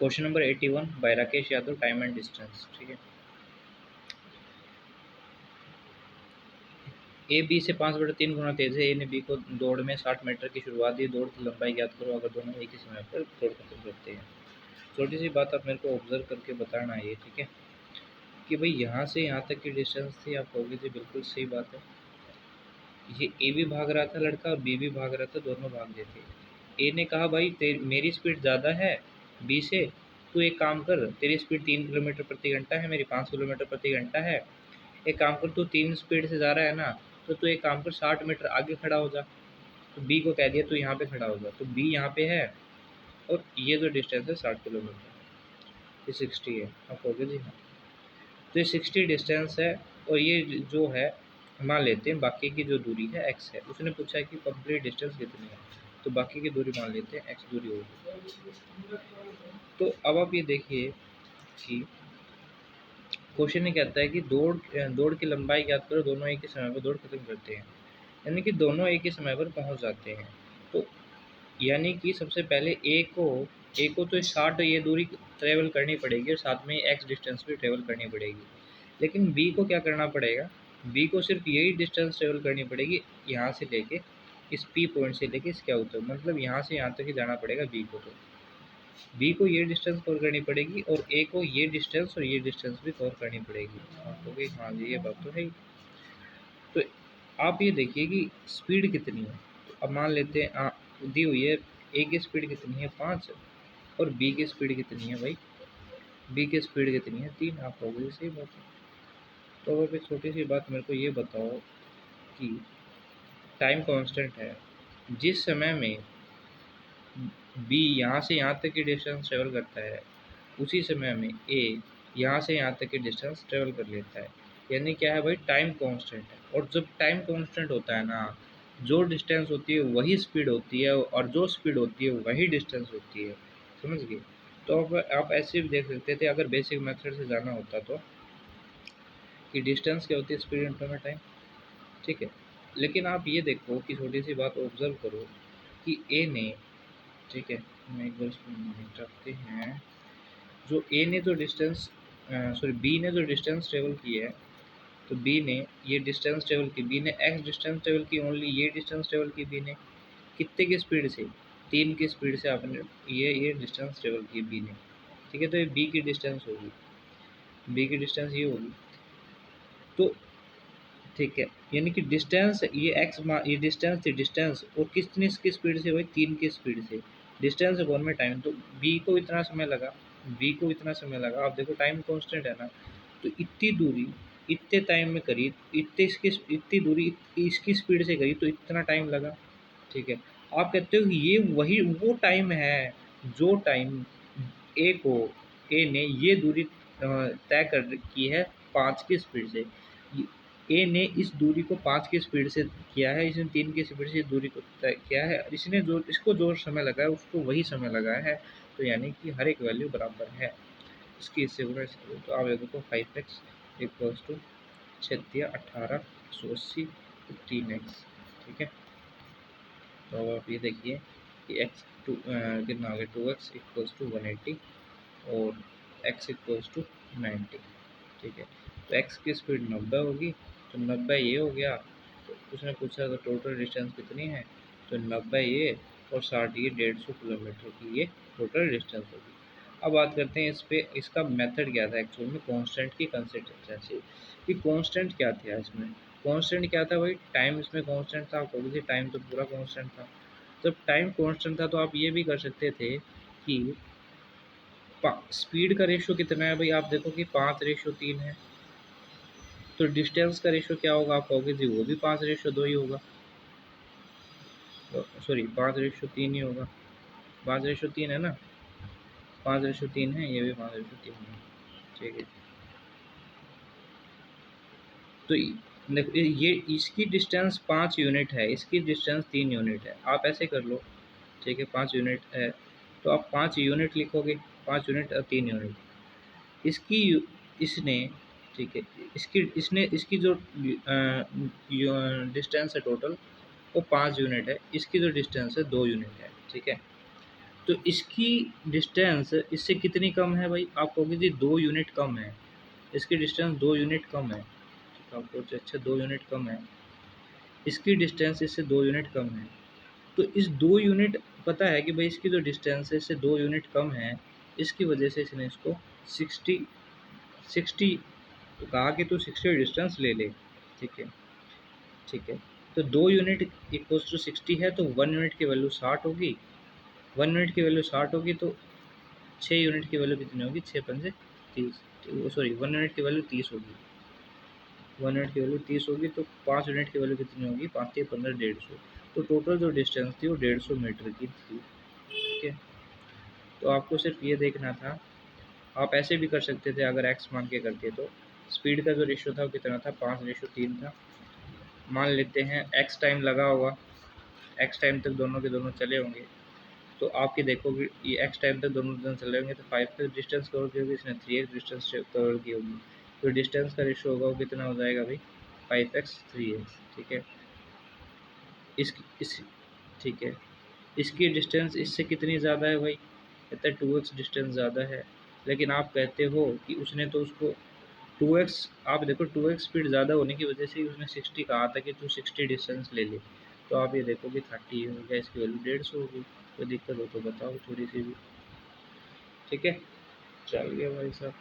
Question number 81 by Rakesh Yadav, time and distance. ठीक है, A B से 5/3 गुना तेज है। ए ने बी को दौड़ में 60 मीटर की शुरुआत दी। दौड़ की लंबाई ज्ञात करो अगर दोनों एक ही समय पर दौड़ खत्म करते हैं। छोटी सी बात आप मेरे को ऑब्जर्व करके बताना है ये, ठीक है, कि भाई यहाँ से यहाँ तक की डिस्टेंस थी। आप कहोगे जी बिल्कुल सही बात है, ये ए भी भाग रहा था लड़का और बी भी भाग रहा था, दोनों भाग रहे थे। ए ने कहा भाई मेरी स्पीड ज़्यादा है बी से, तू एक काम कर, तेरी स्पीड 3 किलोमीटर प्रति घंटा है, मेरी 5 किलोमीटर प्रति घंटा है। एक काम कर, तू 3 स्पीड से जा रहा है ना, तो तू एक काम कर 60 मीटर आगे खड़ा हो जा। तो बी को कह दिया तू यहाँ पे खड़ा हो जा, तो बी यहाँ पे है और ये जो डिस्टेंस है 60 किलोमीटर, ये 60 है। आप कहोगे जी हाँ, तो ये 60 डिस्टेंस है। और ये जो है मान लेते हैं बाकी की जो दूरी है x है। उसने पूछा है कि कंप्लीट डिस्टेंस कितनी है, तो बाकी की दूरी मान लेते हैं x दूरी होगी। तो अब आप ये देखिए कि क्वेश्चन ये कहता है कि दौड़ की लंबाई ज्ञात करो, दोनों एक ही समय पर दौड़ खत्म करते हैं, यानी कि दोनों एक ही समय पर पहुंच जाते हैं। तो यानी कि सबसे पहले ए को तो 60 ये दूरी ट्रेवल करनी पड़ेगी और साथ में एक्स डिस्टेंस भी ट्रेवल करनी पड़ेगी। लेकिन बी को क्या करना पड़ेगा, बी को सिर्फ यही डिस्टेंस ट्रेवल करनी पड़ेगी, यहाँ से लेके इस पी पॉइंट से लेके इसके आउट तक, मतलब यहाँ से यहाँ तक ही जाना पड़ेगा बी को। तो बी को ये डिस्टेंस कवर करनी पड़ेगी और ए को ये डिस्टेंस और ये डिस्टेंस भी कवर करनी पड़ेगी। तो भाई हाँ जी, ये बात तो है ही। तो आप ये देखिए कि स्पीड कितनी है। तो अब मान लेते हैं दी हुई है ए की स्पीड कितनी है 5 और बी की स्पीड कितनी है भाई, बी की स्पीड कितनी है 3। आप कहोगे सही बात है। तो अब एक छोटी सी बात मेरे को ये बताओ कि टाइम कांस्टेंट है, जिस समय में बी यहाँ से यहाँ तक की डिस्टेंस ट्रेवल करता है उसी समय में ए यहाँ से यहाँ तक की डिस्टेंस ट्रेवल कर लेता है। यानी क्या है भाई, टाइम कांस्टेंट है। और जब टाइम कांस्टेंट होता है ना, जो डिस्टेंस होती है वही स्पीड होती है और जो स्पीड होती है वही डिस्टेंस होती है। समझ गए। तो अब आप ऐसे भी देख सकते थे अगर बेसिक मेथड से जाना होता तो, कि डिस्टेंस क्या होती है, स्पीड इंटू में टाइम। ठीक है, लेकिन आप ये देखो कि छोटी सी बात ऑब्जर्व करो कि ए ने, ठीक है, मैं एक बार इसको रखते हैं, जो ए ने जो डिस्टेंस सॉरी बी ने जो डिस्टेंस ट्रेवल की है, तो बी ने ये डिस्टेंस ट्रेवल की, बी ने एक्स डिस्टेंस ट्रेवल की, ओनली ये डिस्टेंस ट्रेवल की बी ने। कितने की स्पीड से, 3 की स्पीड से आपने ये डिस्टेंस ट्रेवल की बी ने। ठीक है, तो ये बी की डिस्टेंस होगी, बी की डिस्टेंस ये होगी। तो ठीक है, यानी कि डिस्टेंस ये एक्स ये डिस्टेंस थी, डिस्टेंस और कितनी की स्पीड से भाई 3 की स्पीड से। डिस्टेंस है कौन में टाइम, तो बी को इतना समय लगा, बी को इतना समय लगा। आप देखो टाइम कांस्टेंट है ना, तो इतनी दूरी इतने टाइम में करी, इतनी दूरी इसकी स्पीड से करी तो इतना टाइम लगा। ठीक है, आप कहते हो कि ये वही वो टाइम है जो टाइम ए ने ये दूरी तय कर की है 5 की स्पीड से। ए ने इस दूरी को 5 की स्पीड से किया है, इसने 3 की स्पीड से दूरी को तय किया है, इसने जो इसको जो समय लगाया उसको वही समय लगाया है। तो यानी कि हर एक वैल्यू बराबर है, इसकी इससे गुणा इससे। तो आप देखो 5x इक्वल्स टू 36 18 180 15x। ठीक है, तो अब आप ये देखिए कि x कितना आ गया, 2x इक्वल्स टू 180 और x इक्वल्स टू 90। ठीक है, तो x की स्पीड 90 होगी, तो 90 ये हो गया। तो उसने पूछा तो टोटल डिस्टेंस कितनी है, तो 90 ये और 60 ये 150 किलोमीटर की ये टोटल डिस्टेंस होगी। अब बात करते हैं इस पे, इसका मेथड क्या था एक्चुअल में कांस्टेंट की कंसिस्टेंसी, कि कांस्टेंट क्या था इसमें। कांस्टेंट क्या था भाई, टाइम इसमें कांस्टेंट था। ऑब्वियसली टाइम तो पूरा कांस्टेंट था। जब टाइम कांस्टेंट था तो आप ये भी कर सकते थे कि स्पीड का रेशियो कितना है भाई, आप देखो कि 5:3 है, तो डिस्टेंस का रेशियो क्या होगा, आप कहोगे जी वो भी 5:2 ही होगा, सॉरी 5:3 ही होगा, 5:3 है ना, 5:3 है, ये भी 5:3 है। ठीक है, तो देखो ये इसकी डिस्टेंस 5 यूनिट है, इसकी डिस्टेंस 3 यूनिट है। आप ऐसे कर लो, ठीक है, 5 यूनिट है तो आप 5 यूनिट लिखोगे, 5 यूनिट और 3 यूनिट इसकी इसने। ठीक है, इसकी जो डिस्टेंस है टोटल वो 5 यूनिट है, इसकी जो डिस्टेंस है 2 यूनिट है। ठीक है, तो इसकी डिस्टेंस इससे कितनी कम है भाई? आप कहोगे जी 2 यूनिट कम है, इसकी डिस्टेंस 2 यूनिट कम है। तो आप कहोगे अच्छा 2 यूनिट कम है, इसकी डिस्टेंस इससे 2 यूनिट कम है। तो इस 2 यूनिट पता है कि भाई इसकी जो डिस्टेंस है इससे 2 यूनिट कम है, इसकी वजह से इसने इसको 60 60 कहा कि तू 60 डिस्टेंस ले ले, ठीक है, ठीक है। तो 2 यूनिट इक्वल्स टू 60 है, तो 1 यूनिट की वैल्यू 60 होगी, 1 यूनिट की वैल्यू 60 होगी, तो 6 यूनिट की वैल्यू कितनी होगी? 6 पंजे 30, सॉरी 1 यूनिट की वैल्यू 30 होगी, 1 यूनिट की वैल्यू 30 होगी, तो 5 यूनिट की वैल्यू कितनी होगी? 5 3 15 150। तो टोटल जो डिस्टेंस थी वो 150 मीटर की थी, ठीक है। तो आपको सिर्फ ये देखना था, आप ऐसे भी कर सकते थे अगर एक्स मान के करते तो। स्पीड का जो रेशियो था वो कितना था? 5:3 था। मान लेते हैं एक्स टाइम लगा होगा, एक्स टाइम तक दोनों के दोनों चले होंगे, तो आपके देखोगे ये एक्स टाइम तक दोनों दोनों चले होंगे, तो 5 तक डिस्टेंस कवर की होगी, इसने 3x डिस्टेंस कवर की होगी, तो डिस्टेंस का रेशियो होगा वो कितना हो जाएगा भाई? 5x 3x, ठीक है। इस ठीक है, इसकी डिस्टेंस इससे कितनी ज़्यादा है भाई? कहता है 2x डिस्टेंस ज़्यादा है, लेकिन आप कहते हो कि उसने तो उसको 2x, आप देखो 2x स्पीड ज़्यादा होने की वजह से ही उसने 60 कहा था कि तू 60 डिस्टेंस ले ले। तो आप ये देखो कि 30 हो गया, इसकी वैल्यू 150 होगी। कोई दिक्कत हो तो बताओ थोड़ी सी भी, ठीक है। चल गया भाई साहब।